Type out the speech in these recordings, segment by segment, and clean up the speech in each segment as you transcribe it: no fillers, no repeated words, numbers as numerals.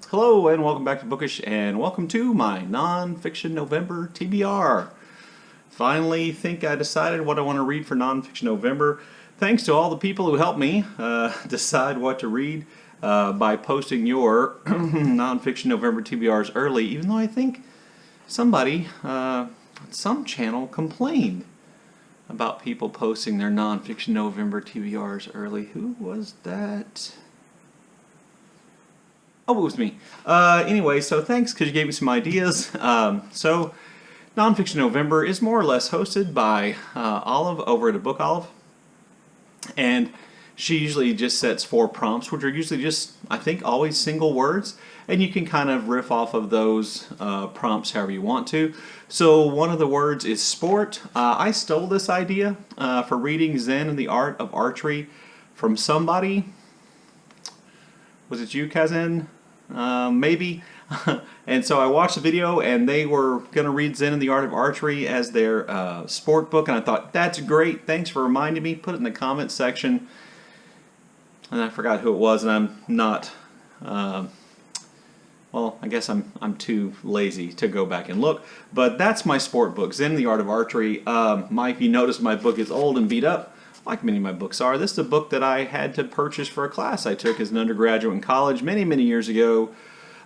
Hello and welcome back to Bookish and welcome to my NonFiction November TBR. Finally think I decided what I want to read for NonFiction November. Thanks to all the people who helped me decide what to read by posting your NonFiction November TBRs early, even though I think somebody, some channel complained about people posting their NonFiction November TBRs early. Who was that? Oh, it was me. Anyway, so thanks because you gave me some ideas. So, NonFiction November is more or less hosted by Olive over at A Book Olive. And she usually just sets 4 prompts, which are usually just, I think, always single words. And you can kind of riff off of those prompts however you want to. So one of the words is sport. I stole this idea for reading Zen and the Art of Archery from somebody. Was it you, Kazan? Maybe. And so I watched the video and they were going to read Zen and the Art of Archery as their sport book, and I thought, that's great, thanks for reminding me. Put it in the comments section. And I forgot who it was, and I'm not, well, I guess I'm too lazy to go back and look. But that's my sport book, Zen and the Art of Archery. If you notice, my book is old and beat up, like many of my books are. This is a book that I had to purchase for a class I took as an undergraduate in college many, many years ago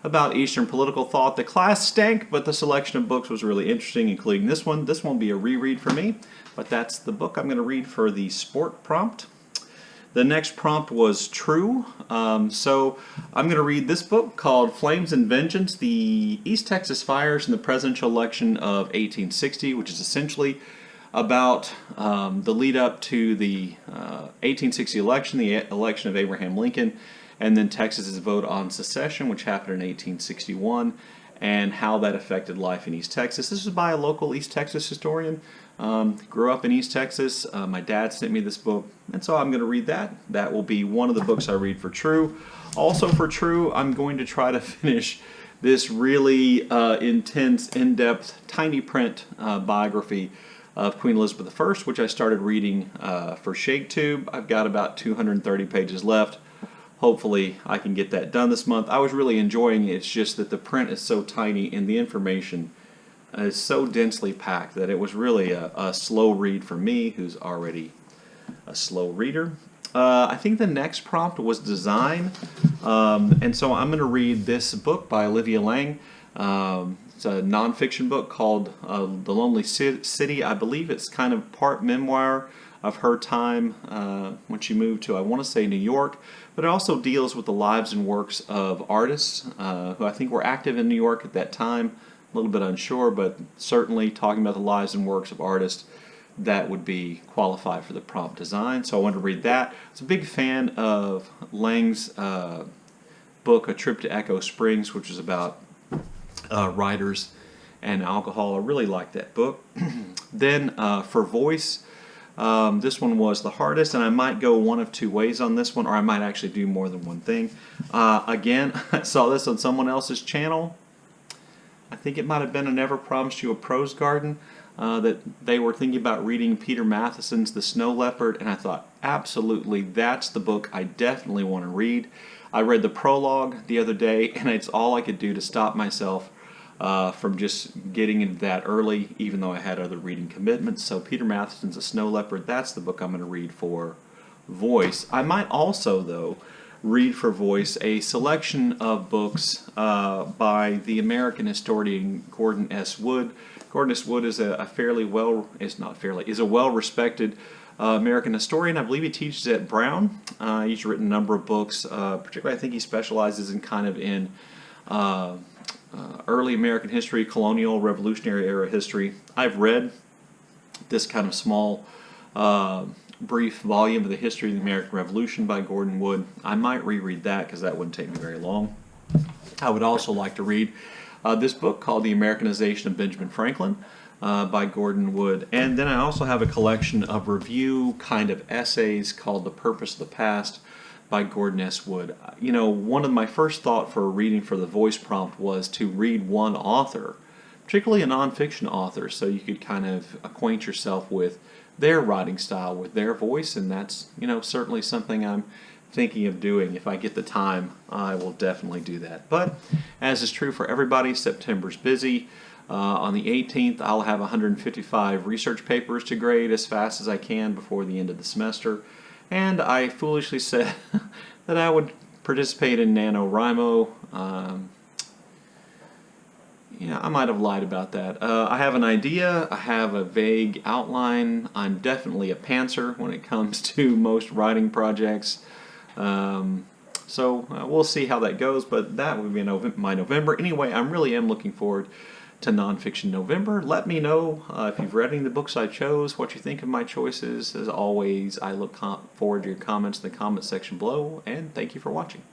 about Eastern political thought. The class stank, but the selection of books was really interesting, including this one. This won't be a reread for me, but that's the book I'm going to read for the sport prompt. The next prompt was true. So I'm going to read this book called Flames and Vengeance, the East Texas Fires in the Presidential Election of 1860, which is essentially about the lead up to the 1860 election, the election of Abraham Lincoln, and then Texas's vote on secession, which happened in 1861, and how that affected life in East Texas. This is by a local East Texas historian. Grew up in East Texas. My dad sent me this book, and so I'm going to read that. That will be one of the books I read for True. Also for True, I'm going to try to finish this really intense, in-depth, tiny print biography of Queen Elizabeth I, which I started reading for ShakeTube. I've got about 230 pages left. Hopefully I can get that done this month. I was really enjoying it. It's just that the print is so tiny and the information is so densely packed that it was really a slow read for me, who's already a slow reader. I think the next prompt was design, and so I'm going to read this book by Olivia Lang. It's a nonfiction book called The Lonely City. I believe it's kind of part memoir of her time when she moved to, I want to say, New York, but it also deals with the lives and works of artists who I think were active in New York at that time. A little bit unsure, but certainly talking about the lives and works of artists that would be qualified for the prompt design. So I wanted to read that. I was a big fan of Lang's book, A Trip to Echo Springs, which is about writers and alcohol. I really liked that book. Then for voice, this one was the hardest, and I might go one of 2 ways on this one, or I might actually do more than one thing. Again, I saw this on someone else's channel. I think it might have been a Never Promised You a Prose Garden, that they were thinking about reading Peter Matheson's The Snow Leopard, and I thought, absolutely, that's the book I definitely want to read. I read the prologue the other day, and it's all I could do to stop myself from just getting into that early, even though I had other reading commitments. So Peter Matheson's The Snow Leopard, that's the book I'm going to read for voice. I might also, though, read for voice a selection of books by the American historian Gordon S. Wood. Gordon S. Wood is a well-respected American historian. I believe he teaches at Brown. He's written a number of books. Particularly, I think he specializes in kind of in early American history, colonial, revolutionary era history. I've read this kind of small brief volume of the history of the American Revolution by Gordon Wood. I might reread that because that wouldn't take me very long. I would also like to read this book called The Americanization of Benjamin Franklin by Gordon Wood. And then I also have a collection of review kind of essays called The Purpose of the Past by Gordon S. Wood. You know, one of my first thought for reading for the voice prompt was to read one author, particularly a nonfiction author, so you could kind of acquaint yourself with their writing style, with their voice, and that's, you know, certainly something I'm thinking of doing. If I get the time, I will definitely do that. But as is true for everybody, September's busy. On the 18th, I'll have 155 research papers to grade as fast as I can before the end of the semester. And I foolishly said that I would participate in NaNoWriMo. Yeah, I might have lied about that. I have an idea, I have a vague outline. I'm definitely a pantser when it comes to most writing projects. So we'll see how that goes, but that would be my November. Anyway, I really am looking forward to NonFiction November. Let me know if you've read any of the books I chose, what you think of my choices. As always, I look forward to your comments in the comment section below, and thank you for watching.